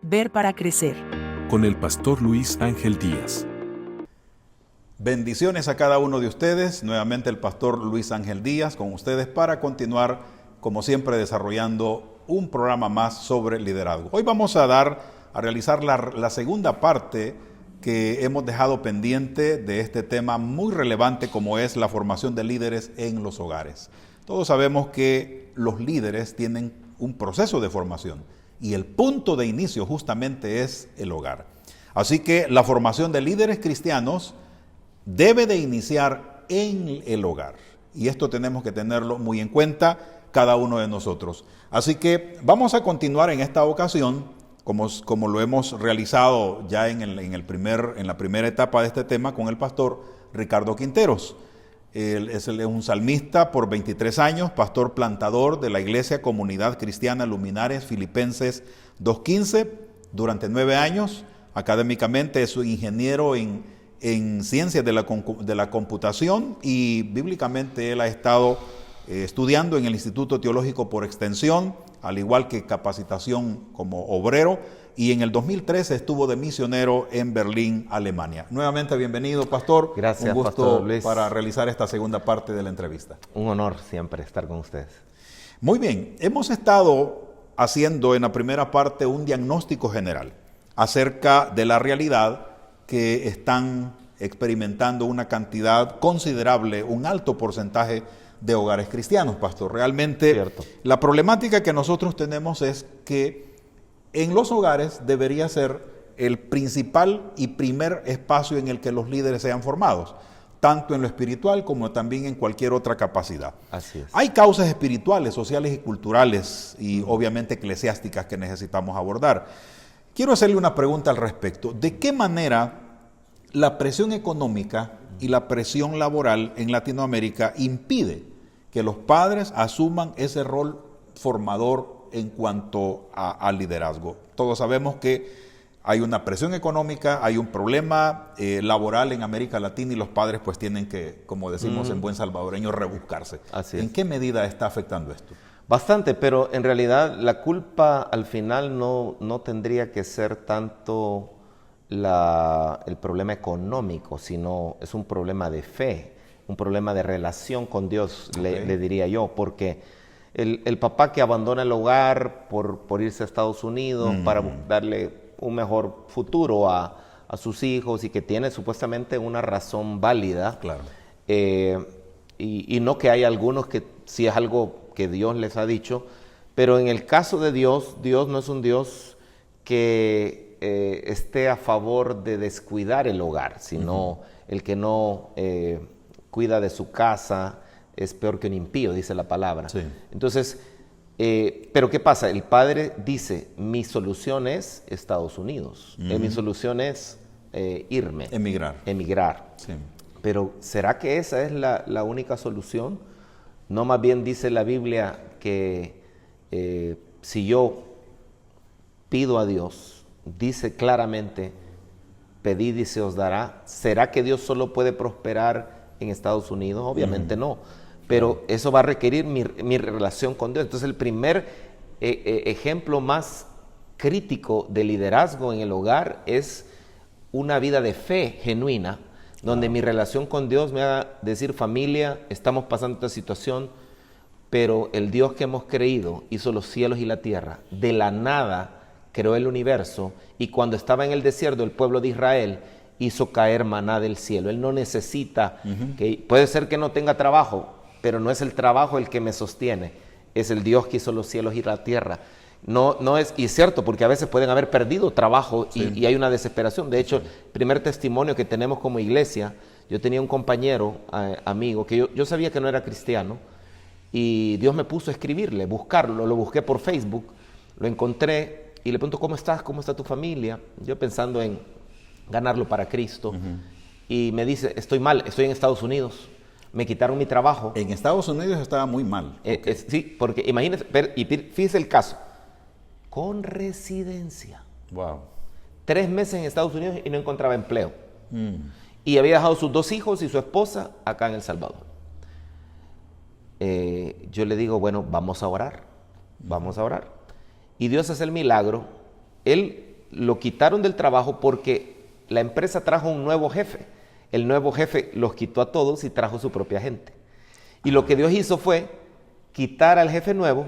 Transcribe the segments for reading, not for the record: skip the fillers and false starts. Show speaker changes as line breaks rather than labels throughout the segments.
Ver para crecer.
Con el pastor Luis Ángel Díaz.
Bendiciones a cada uno de ustedes. Nuevamente el pastor Luis Ángel Díaz con ustedes para continuar, como siempre, desarrollando un programa más sobre liderazgo. Hoy vamos a realizar la segunda parte que hemos dejado pendiente de este tema muy relevante como es la formación de líderes en los hogares. Todos sabemos que los líderes tienen un proceso de formación y el punto de inicio justamente es el hogar. Así que la formación de líderes cristianos debe de iniciar en el hogar y esto tenemos que tenerlo muy en cuenta cada uno de nosotros. Así que vamos a continuar en esta ocasión como lo hemos realizado ya en la primera etapa de este tema con el pastor Ricardo Quinteros. Él es un salmista por 23 años, pastor plantador de la Iglesia Comunidad Cristiana Luminares Filipenses 2:15 durante 9 años. Académicamente es un ingeniero en ciencias de la computación y bíblicamente él ha estado estudiando en el Instituto Teológico por extensión, al igual que capacitación como obrero, y en el 2013 estuvo de misionero en Berlín, Alemania. Nuevamente bienvenido, pastor.
Gracias,
un gusto,
pastor Luis,
para realizar esta segunda parte de la entrevista.
Un honor siempre estar con ustedes.
Muy bien, hemos estado haciendo en la primera parte un diagnóstico general acerca de la realidad que están experimentando una cantidad considerable, un alto porcentaje de hogares cristianos, pastor. Realmente
Cierto.
La problemática que nosotros tenemos es que en los hogares debería ser el principal y primer espacio en el que los líderes sean formados, tanto en lo espiritual como también en cualquier otra capacidad.
Así es.
Hay causas espirituales, sociales y culturales y obviamente eclesiásticas que necesitamos abordar. Quiero hacerle una pregunta al respecto. ¿De qué manera la presión económica y la presión laboral en Latinoamérica impide que los padres asuman ese rol formador en cuanto al liderazgo? Todos sabemos que hay una presión económica, hay un problema laboral en América Latina y los padres pues tienen que, como decimos en buen salvadoreño, rebuscarse.
Así es.
¿En qué medida está afectando esto?
Bastante, pero en realidad la culpa al final no tendría que ser tanto el problema económico, sino es un problema de fe, un problema de relación con Dios,
Okay.
le diría yo, porque el papá que abandona el hogar por irse a Estados Unidos para darle un mejor futuro a sus hijos y que tiene supuestamente una razón válida,
Claro.
Y no que hay algunos que sí es algo que Dios les ha dicho, pero en el caso de Dios, Dios no es un Dios que esté a favor de descuidar el hogar, sino el que no cuida de su casa es peor que un impío, dice la palabra.
Sí.
Entonces, pero ¿qué pasa? El padre dice, mi solución es Estados Unidos, mi solución es irme. Emigrar.
Sí.
Pero ¿será que esa es la única solución? No, más bien dice la Biblia que si yo pido a Dios, dice claramente, pedid y se os dará. ¿Será que Dios solo puede prosperar en Estados Unidos? Obviamente no, pero eso va a requerir mi relación con Dios. Entonces el primer ejemplo más crítico de liderazgo en el hogar es una vida de fe genuina, donde mi relación con Dios me haga decir, familia, estamos pasando esta situación, pero el Dios que hemos creído hizo los cielos y la tierra, de la nada creó el universo, y cuando estaba en el desierto el pueblo de Israel hizo caer maná del cielo. Él no necesita, puede ser que no tenga trabajo, pero no es el trabajo el que me sostiene, es el Dios que hizo los cielos y la tierra. No es, y es cierto, porque a veces pueden haber perdido trabajo y hay una desesperación. De hecho, el primer testimonio que tenemos como iglesia, yo tenía un compañero, amigo, que yo sabía que no era cristiano, y Dios me puso a escribirle, buscarlo, lo busqué por Facebook, lo encontré y le pregunto, ¿cómo estás? ¿Cómo está tu familia? Yo pensando en ganarlo para Cristo, y me dice, estoy mal, estoy en Estados Unidos, me quitaron mi trabajo.
En Estados Unidos estaba muy mal.
Sí, porque imagínese, y fíjese el caso, con residencia.
Wow.
3 meses en Estados Unidos y no encontraba empleo. Y había dejado sus 2 hijos y su esposa acá en El Salvador. Yo le digo, bueno, vamos a orar. Y Dios hace el milagro. Él lo quitaron del trabajo porque la empresa trajo un nuevo jefe. El nuevo jefe los quitó a todos y trajo su propia gente. Y lo que Dios hizo fue quitar al jefe nuevo,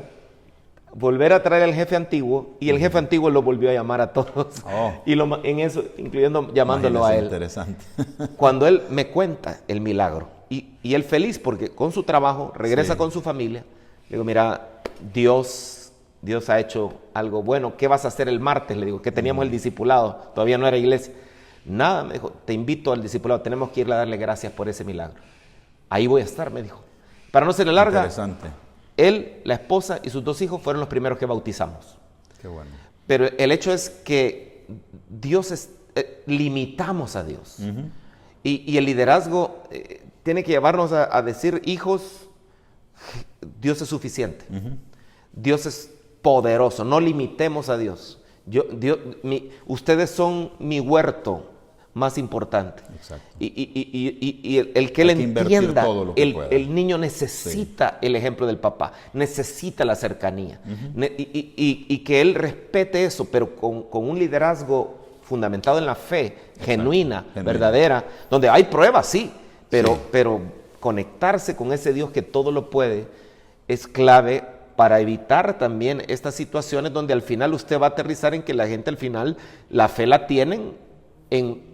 volver a traer al jefe antiguo, y el jefe antiguo lo volvió a llamar a todos. Y en eso, incluyendo llamándolo a él.
Interesante.
Cuando él me cuenta el milagro, y él feliz porque con su trabajo regresa con su familia, le digo, mira, Dios ha hecho algo bueno. ¿Qué vas a hacer el martes? Le digo, que teníamos el discipulado, todavía no era iglesia. Nada, me dijo, te invito al discipulado, tenemos que ir a darle gracias por ese milagro. Ahí voy a estar, me dijo. Para no ser larga,
interesante.
Él, la esposa y sus 2 hijos fueron los primeros que bautizamos.
Qué bueno.
Pero el hecho es que limitamos a Dios. Y el liderazgo tiene que llevarnos a decir, hijos, Dios es suficiente. Dios es poderoso, no limitemos a Dios. Ustedes son mi huerto más importante.
Exacto.
Y el que él entienda, el niño necesita el ejemplo del papá, necesita la cercanía, y que él respete eso, pero con un liderazgo fundamentado en la fe, genuina, verdadera, donde hay pruebas, sí, pero conectarse con ese Dios que todo lo puede es clave para evitar también estas situaciones donde al final usted va a aterrizar en que la gente al final la fe la tienen en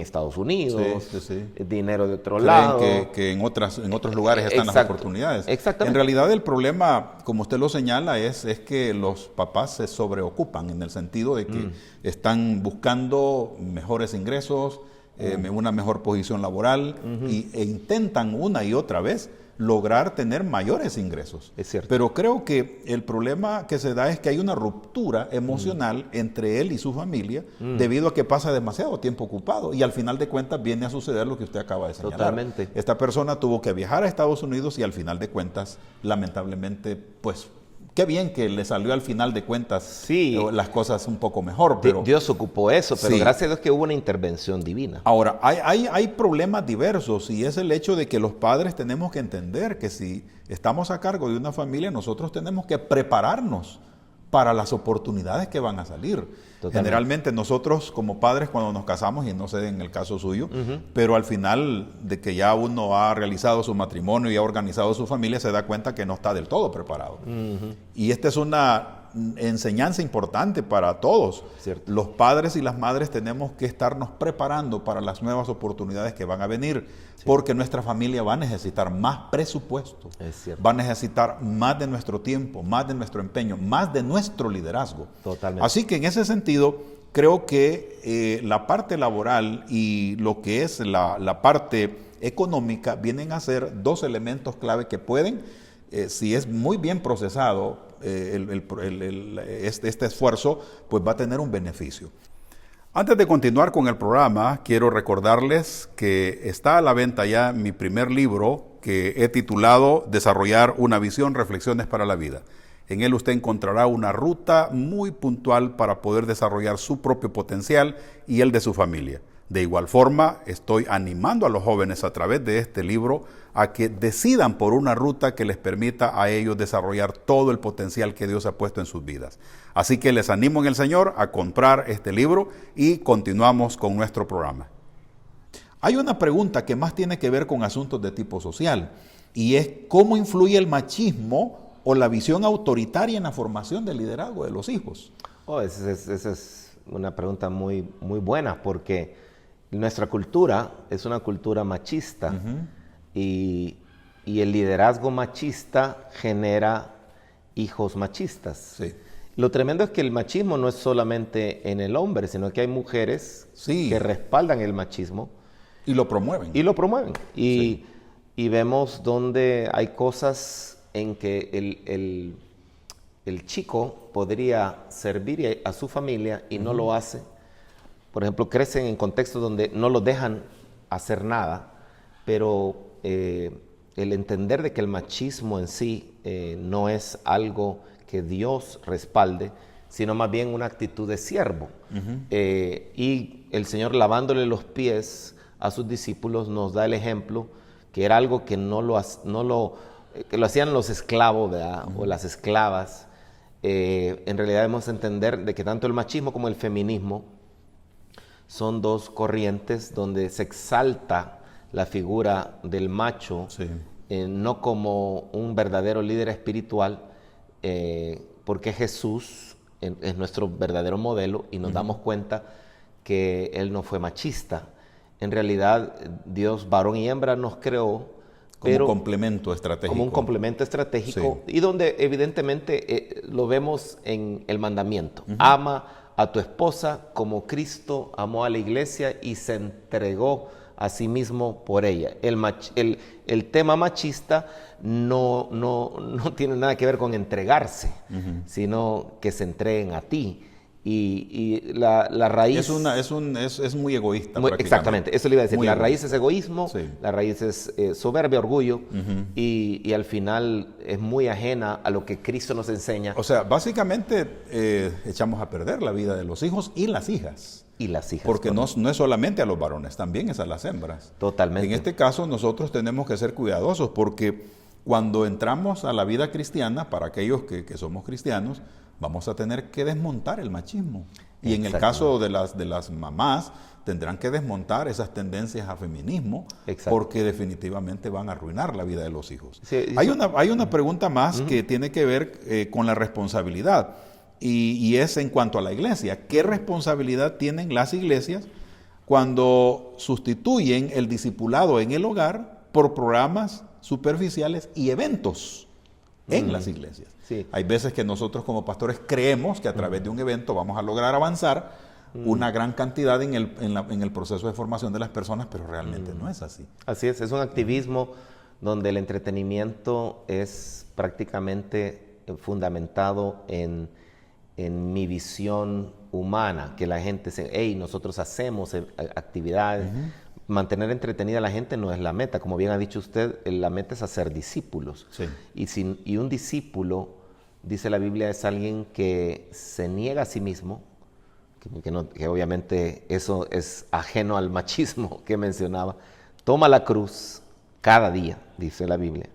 Estados Unidos, dinero de otro lado.
Creen que en otros lugares están las oportunidades.
Exactamente.
En realidad el problema, como usted lo señala, es que los papás se sobreocupan en el sentido de que están buscando mejores ingresos, una mejor posición laboral, e intentan una y otra vez lograr tener mayores ingresos.
Es cierto.
Pero creo que el problema que se da es que hay una ruptura emocional entre él y su familia debido a que pasa demasiado tiempo ocupado, y al final de cuentas viene a suceder lo que usted acaba de señalar.
Totalmente.
Esta persona tuvo que viajar a Estados Unidos y al final de cuentas, lamentablemente, pues qué bien que le salió al final de cuentas las cosas un poco mejor. Pero
Dios ocupó eso, pero gracias a Dios que hubo una intervención divina.
Ahora, hay problemas diversos, y es el hecho de que los padres tenemos que entender que si estamos a cargo de una familia, nosotros tenemos que prepararnos para las oportunidades que van a salir. Totalmente. Generalmente nosotros como padres cuando nos casamos, y no sé en el caso suyo, pero al final de que ya uno ha realizado su matrimonio y ha organizado su familia, se da cuenta que no está del todo preparado. Y esta es una enseñanza importante para todos.
Cierto.
Los padres y las madres tenemos que estarnos preparando para las nuevas oportunidades que van a venir, porque nuestra familia va a necesitar más presupuesto, va a necesitar más de nuestro tiempo, más de nuestro empeño, más de nuestro liderazgo.
Totalmente.
Así que en ese sentido, creo que la parte laboral y lo que es la parte económica vienen a ser 2 elementos clave que pueden, si es muy bien procesado, este esfuerzo, pues va a tener un beneficio. Antes de continuar con el programa, quiero recordarles que está a la venta ya mi primer libro, que he titulado Desarrollar una visión, reflexiones para la vida. En él usted encontrará una ruta muy puntual para poder desarrollar su propio potencial y el de su familia. De igual forma, estoy animando a los jóvenes a través de este libro a que decidan por una ruta que les permita a ellos desarrollar todo el potencial que Dios ha puesto en sus vidas. Así que les animo en el Señor a comprar este libro y continuamos con nuestro programa. Hay una pregunta que más tiene que ver con asuntos de tipo social, y es ¿cómo influye el machismo o la visión autoritaria en la formación del liderazgo de los hijos?
Esa es una pregunta muy, muy buena, porque nuestra cultura es una cultura machista, y el liderazgo machista genera hijos machistas.
Sí.
Lo tremendo es que el machismo no es solamente en el hombre, sino que hay mujeres que respaldan el machismo.
Y lo promueven.
Y vemos donde hay cosas en que el chico podría servir a su familia y no lo hace. Por ejemplo, crecen en contextos donde no lo dejan hacer nada, pero el entender de que el machismo en sí no es algo que Dios respalde, sino más bien una actitud de siervo. Y el Señor, lavándole los pies a sus discípulos, nos da el ejemplo que era algo que que lo hacían los esclavos, ¿verdad? O las esclavas, en realidad debemos entender de que tanto el machismo como el feminismo son dos corrientes donde se exalta la figura del macho,
Sí.
no como un verdadero líder espiritual, porque Jesús es nuestro verdadero modelo y nos damos cuenta que Él no fue machista. En realidad, Dios, varón y hembra, nos creó
Como complemento estratégico.
como un complemento estratégico,
Sí.
y donde evidentemente lo vemos en el mandamiento. Ama a tu esposa como Cristo amó a la iglesia y se entregó a sí mismo por ella. El tema machista no tiene nada que ver con entregarse, sino que se entreguen a ti. Y la raíz...
Es muy egoísta.
Exactamente, eso le iba a decir.
Muy
La
egoísta.
raíz es egoísmo,
Sí.
la raíz es soberbia, orgullo, y al final es muy ajena a lo que Cristo nos enseña.
O sea, básicamente echamos a perder la vida de los hijos y las hijas.
Y las hijas.
Porque no
correcto.
es solamente a los varones, también es a las hembras.
Totalmente.
En este caso nosotros tenemos que ser cuidadosos porque cuando entramos a la vida cristiana, para aquellos que somos cristianos, vamos a tener que desmontar el machismo. Y en el caso de las mamás, tendrán que desmontar esas tendencias a feminismo.
Exacto.
Porque definitivamente van a arruinar la vida de los hijos.
Sí,
Hay una pregunta más que tiene que ver con la responsabilidad. Y es en cuanto a la iglesia. ¿Qué responsabilidad tienen las iglesias cuando sustituyen el discipulado en el hogar por programas superficiales y eventos en las iglesias?
Sí.
Hay veces que nosotros como pastores creemos que a través de un evento vamos a lograr avanzar una gran cantidad en el proceso de formación de las personas, pero realmente no es así.
Así es un activismo donde el entretenimiento es prácticamente fundamentado en mi visión humana, que la gente nosotros hacemos actividades. Mantener entretenida a la gente no es la meta, como bien ha dicho usted, la meta es hacer discípulos.
Sí.
Y un discípulo, dice la Biblia, es alguien que se niega a sí mismo, que obviamente eso es ajeno al machismo que mencionaba, toma la cruz cada día, dice la Biblia.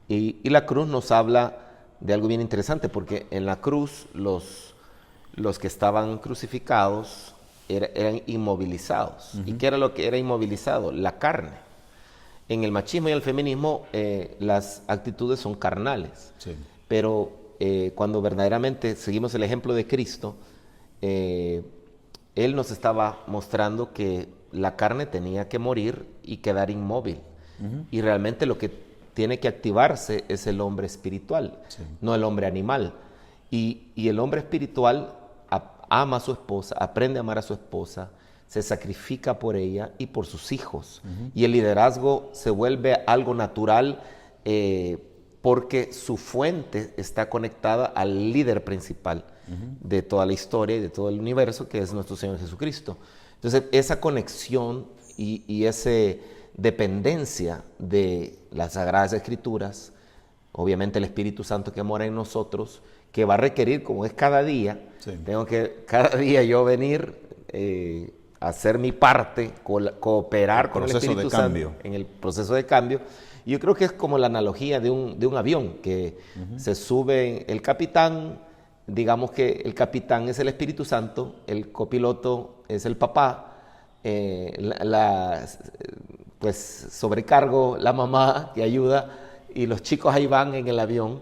Y la cruz nos habla de algo bien interesante, porque en la cruz los que estaban crucificados eran inmovilizados. ¿Y qué era lo que era inmovilizado? La carne. En el machismo y el feminismo las actitudes son carnales.
Sí.
Pero cuando verdaderamente seguimos el ejemplo de Cristo, Él nos estaba mostrando que la carne tenía que morir y quedar inmóvil. Y realmente lo que tiene que activarse es el hombre espiritual, no el hombre animal. Y el hombre espiritual ama a su esposa, aprende a amar a su esposa, se sacrifica por ella y por sus hijos. Y el liderazgo se vuelve algo natural porque su fuente está conectada al líder principal de toda la historia y de todo el universo, que es nuestro Señor Jesucristo. Entonces, esa conexión y esa dependencia de las Sagradas Escrituras, obviamente el Espíritu Santo que mora en nosotros, que va a requerir, como es cada día, tengo que cada día yo venir a hacer mi parte, cooperar con el Espíritu Santo en el proceso de cambio. Y yo creo que es como la analogía de un avión, que se sube el capitán, digamos que el capitán es el Espíritu Santo, el copiloto es el papá, pues sobrecargo la mamá que ayuda, y los chicos ahí van en el avión,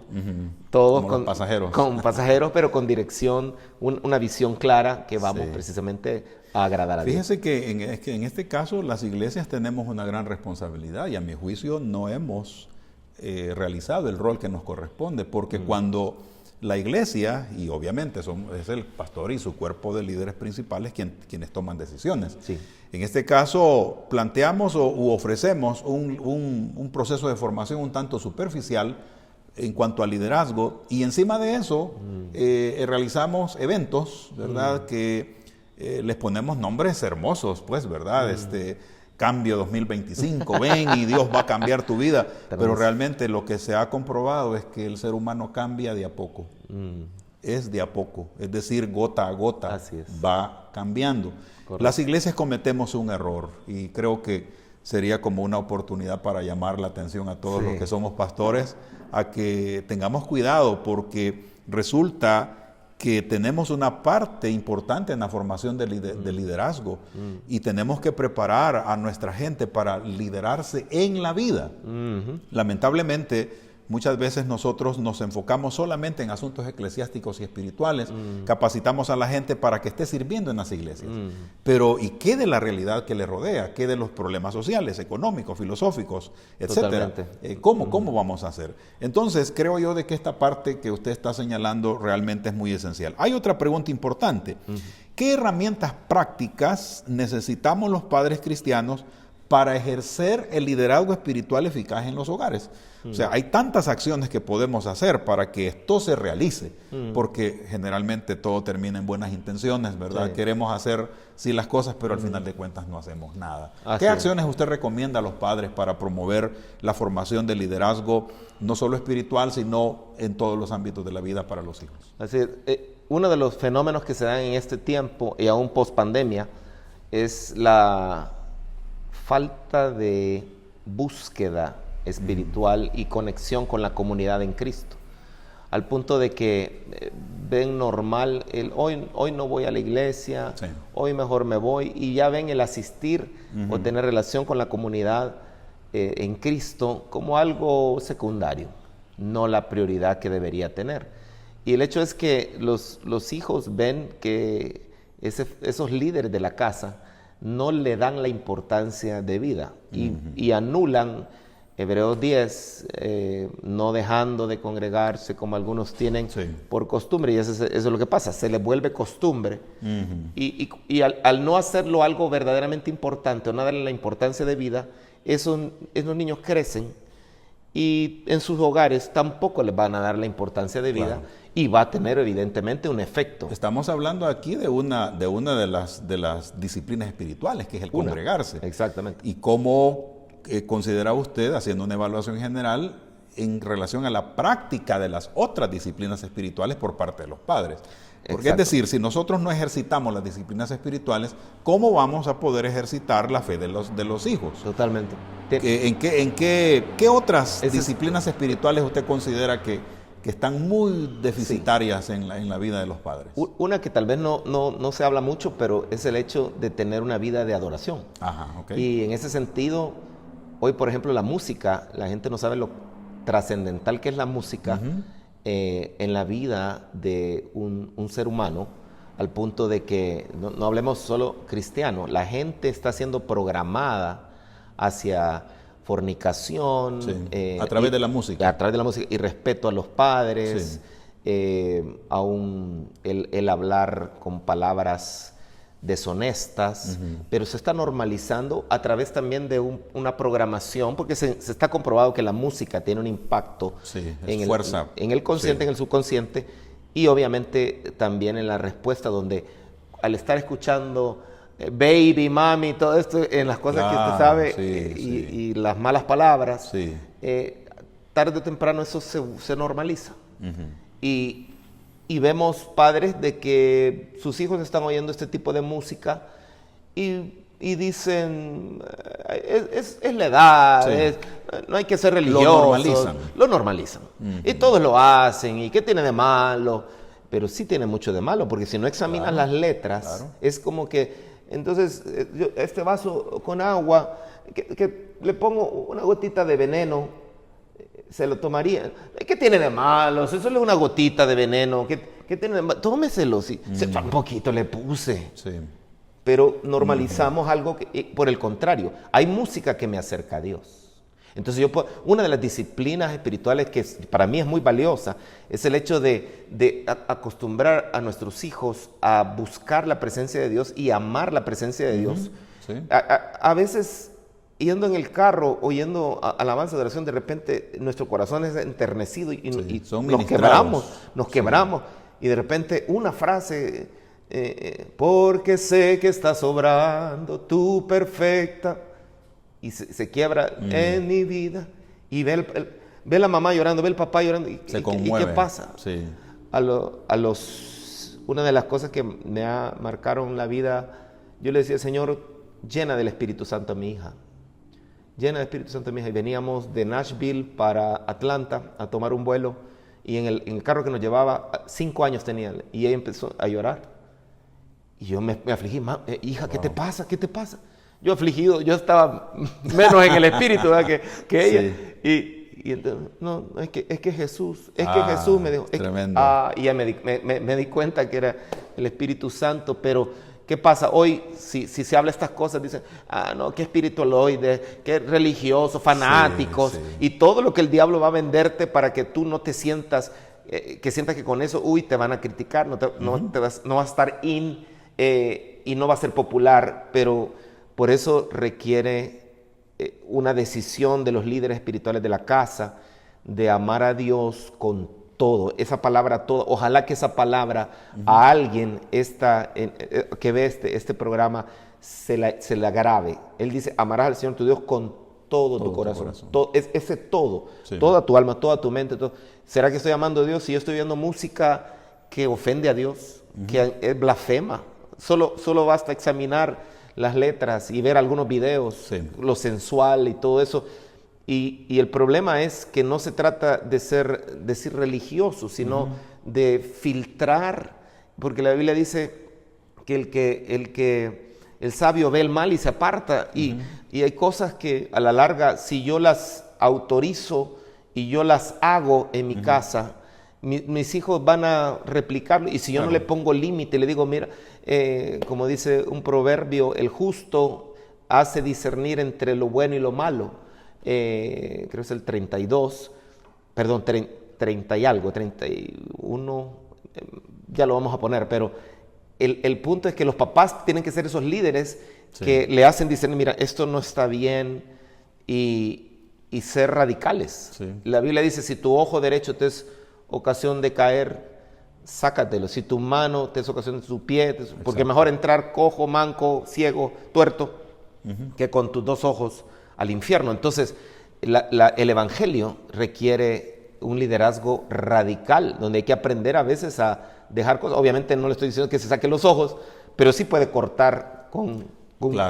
todos
con pasajeros.
Con pasajeros, pero con dirección, una visión clara que vamos precisamente a agradar a Dios.
Fíjese que en este caso las iglesias tenemos una gran responsabilidad y a mi juicio no hemos realizado el rol que nos corresponde, porque cuando la iglesia, y obviamente es el pastor y su cuerpo de líderes principales quienes toman decisiones.
Sí.
En este caso planteamos u ofrecemos un proceso de formación un tanto superficial en cuanto al liderazgo, y encima de eso realizamos eventos, ¿verdad? Que les ponemos nombres hermosos, pues, ¿verdad? Cambio 2025, ven y Dios va a cambiar tu vida. Pero realmente lo que se ha comprobado es que el ser humano cambia de a poco. Es de a poco, es decir, gota a gota va cambiando. Correcto. Las iglesias cometemos un error y creo que sería como una oportunidad para llamar la atención a todos los que somos pastores a que tengamos cuidado, porque resulta que tenemos una parte importante en la formación de liderazgo y tenemos que preparar a nuestra gente para liderarse en la vida. Lamentablemente, muchas veces nosotros nos enfocamos solamente en asuntos eclesiásticos y espirituales, capacitamos a la gente para que esté sirviendo en las iglesias. Pero ¿y qué de la realidad que le rodea? ¿Qué de los problemas sociales, económicos, filosóficos, etcétera? ¿Cómo vamos a hacer? Entonces, creo yo de que esta parte que usted está señalando realmente es muy esencial. Hay otra pregunta importante. ¿Qué herramientas prácticas necesitamos los padres cristianos para ejercer el liderazgo espiritual eficaz en los hogares? O sea, hay tantas acciones que podemos hacer para que esto se realice, porque generalmente todo termina en buenas intenciones, ¿verdad? Sí. Queremos hacer sí las cosas, pero al final de cuentas no hacemos nada. ¿Qué acciones usted recomienda a los padres para promover la formación del liderazgo, no solo espiritual, sino en todos los ámbitos de la vida para los hijos?
Así es. Uno de los fenómenos que se dan en este tiempo y aún post pandemia es la falta de búsqueda espiritual y conexión con la comunidad en Cristo, al punto de que ven normal el hoy no voy a la iglesia, sí, hoy mejor me voy, y ya ven el asistir o tener relación con la comunidad en Cristo como algo secundario, no la prioridad que debería tener. Y el hecho es que los hijos ven que esos líderes de la casa no le dan la importancia de vida y anulan Hebreos 10, no dejando de congregarse como algunos tienen por costumbre, y eso es lo que pasa, se les vuelve costumbre, y al no hacerlo algo verdaderamente importante o no darle la importancia de vida, esos niños crecen y en sus hogares tampoco les van a dar la importancia de vida, claro, y va a tener evidentemente un efecto.
Estamos hablando aquí de una de las disciplinas espirituales, que es el congregarse.
Exactamente.
Y cómo considera usted, haciendo una evaluación general, en relación a la práctica de las otras disciplinas espirituales por parte de los padres. Porque es decir, si nosotros no ejercitamos las disciplinas espirituales, ¿cómo vamos a poder ejercitar la fe de los hijos?
Totalmente.
¿En qué otras disciplinas espirituales usted considera que están muy deficitarias en la vida de los padres?
Una que tal vez no se habla mucho, pero es el hecho de tener una vida de adoración.
Ajá, okay.
Y en ese sentido, hoy, por ejemplo, la música, la gente no sabe lo trascendental que es la música en la vida de un ser humano, al punto de que, no hablemos solo cristiano, la gente está siendo programada hacia fornicación.
A través de la música.
A través de la música, y respeto a los padres, aún el hablar con palabras deshonestas, pero se está normalizando a través también de una programación, porque se está comprobado que la música tiene un impacto en el consciente, en el subconsciente, y obviamente también en la respuesta, donde al estar escuchando baby, mami, todo esto, en las cosas que usted sabe, y las malas palabras, tarde o temprano eso se normaliza. Y vemos padres de que sus hijos están oyendo este tipo de música y dicen, es la edad, no hay que ser religioso. Lo normalizan. Y todos lo hacen, ¿y qué tiene de malo? Pero sí tiene mucho de malo, porque si no examinas las letras, es como que, entonces, yo, este vaso con agua, que le pongo una gotita de veneno, se lo tomaría. ¿Qué tiene de malo? Eso es una gotita de veneno. ¿Qué tiene de malo? Tómeselo. Sí. Un poquito le puse. Sí. Pero normalizamos algo que, por el contrario, hay música que me acerca a Dios. Entonces una de las disciplinas espirituales que para mí es muy valiosa es el hecho de acostumbrar a nuestros hijos a buscar la presencia de Dios y amar la presencia de Dios. Sí. A veces, yendo en el carro, oyendo alabanza de oración, de repente nuestro corazón es enternecido y nos quebramos. Y de repente una frase, porque sé que estás obrando tu perfecta, y se quiebra en mi vida, y ve la mamá llorando, ve el papá llorando, y ¿qué pasa? Sí. Una de las cosas que me marcaron la vida, yo le decía, Señor, llena del Espíritu Santo a mi hija. Llena del Espíritu Santo a mi hija. Y veníamos de Nashville para Atlanta a tomar un vuelo, y en el carro que nos llevaba, 5 años tenía, y ella empezó a llorar. Y yo me afligí, hija, ¿qué te pasa? ¿Qué te pasa? Yo afligido, yo estaba menos en el espíritu, ¿verdad? que ella.
Sí.
Y entonces, no, es que Jesús, Jesús me dijo.
Tremendo.
Y ya me di cuenta que era el Espíritu Santo, pero ¿qué pasa? Hoy, si se habla estas cosas, dicen, no, qué espiritualoide, qué religioso, fanáticos,
Sí.
y todo lo que el diablo va a venderte para que tú no te sientas, que sientas que con eso, te van a criticar, no va a estar y no va a ser popular, pero por eso requiere una decisión de los líderes espirituales de la casa de amar a Dios con todo. Esa palabra todo, ojalá que esa palabra a alguien que ve este programa se la grave. Él dice, amarás al Señor tu Dios con todo tu corazón. Ese todo,
Sí.
toda tu alma, toda tu mente. Todo. ¿Será que estoy amando a Dios si yo estoy viendo música que ofende a Dios, que es blasfema? Solo basta examinar las letras y ver algunos videos,
Sí.
lo sensual y todo eso. Y el problema es que no se trata de ser religioso, sino de filtrar, porque la Biblia dice que el sabio ve el mal y se aparta, y hay cosas que a la larga, si yo las autorizo y yo las hago en mi casa, mis hijos van a replicarlo, y si yo no le pongo límite, le digo, mira, como dice un proverbio, el justo hace discernir entre lo bueno y lo malo, creo que es el 32, perdón, 30 y algo, 31, ya lo vamos a poner, pero el punto es que los papás tienen que ser esos líderes que le hacen discernir, mira, esto no está bien, y ser radicales.
Sí.
La Biblia dice, si tu ojo derecho te es ocasión de caer, sácatelo. Si tu mano te es ocasión de tu pie, porque mejor entrar cojo, manco, ciego, tuerto, que con tus 2 ojos al infierno. Entonces, el evangelio requiere un liderazgo radical, donde hay que aprender a veces a dejar cosas. Obviamente no le estoy diciendo que se saque los ojos, pero sí puede cortar con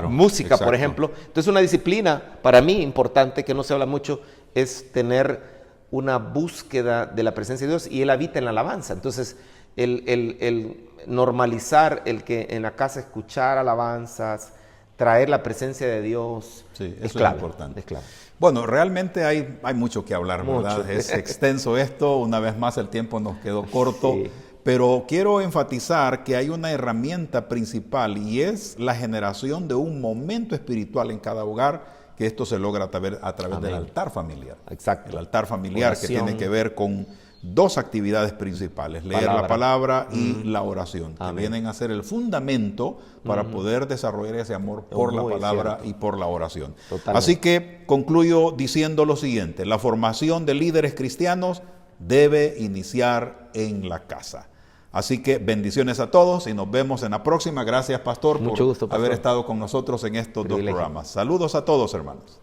música,
exacto.
por ejemplo. Entonces, una disciplina para mí importante, que no se habla mucho, es tener una búsqueda de la presencia de Dios, y Él habita en la alabanza. Entonces, el normalizar el que en la casa escuchar alabanzas, traer la presencia de Dios,
Sí,
es
eso
clave,
es importante.
es clave.
Bueno, realmente hay mucho que hablar, ¿verdad?
Mucho.
Es extenso esto, una vez más el tiempo nos quedó corto,
Sí.
pero quiero enfatizar que hay una herramienta principal, y es la generación de un momento espiritual en cada hogar, que esto se logra a través del altar familiar.
Exacto.
El altar familiar,
Oración.
que tiene que ver con 2 actividades principales, leer la palabra y la oración, que vienen a ser el fundamento para poder desarrollar ese amor por la palabra y por la oración.
Totalmente.
Así que concluyo diciendo lo siguiente: la formación de líderes cristianos debe iniciar en la casa. Así que bendiciones a todos y nos vemos en la próxima. Gracias, pastor,
Mucho gusto, pastor.
haber estado con nosotros en estos 2
Privilegio.
programas. Saludos a todos, hermanos.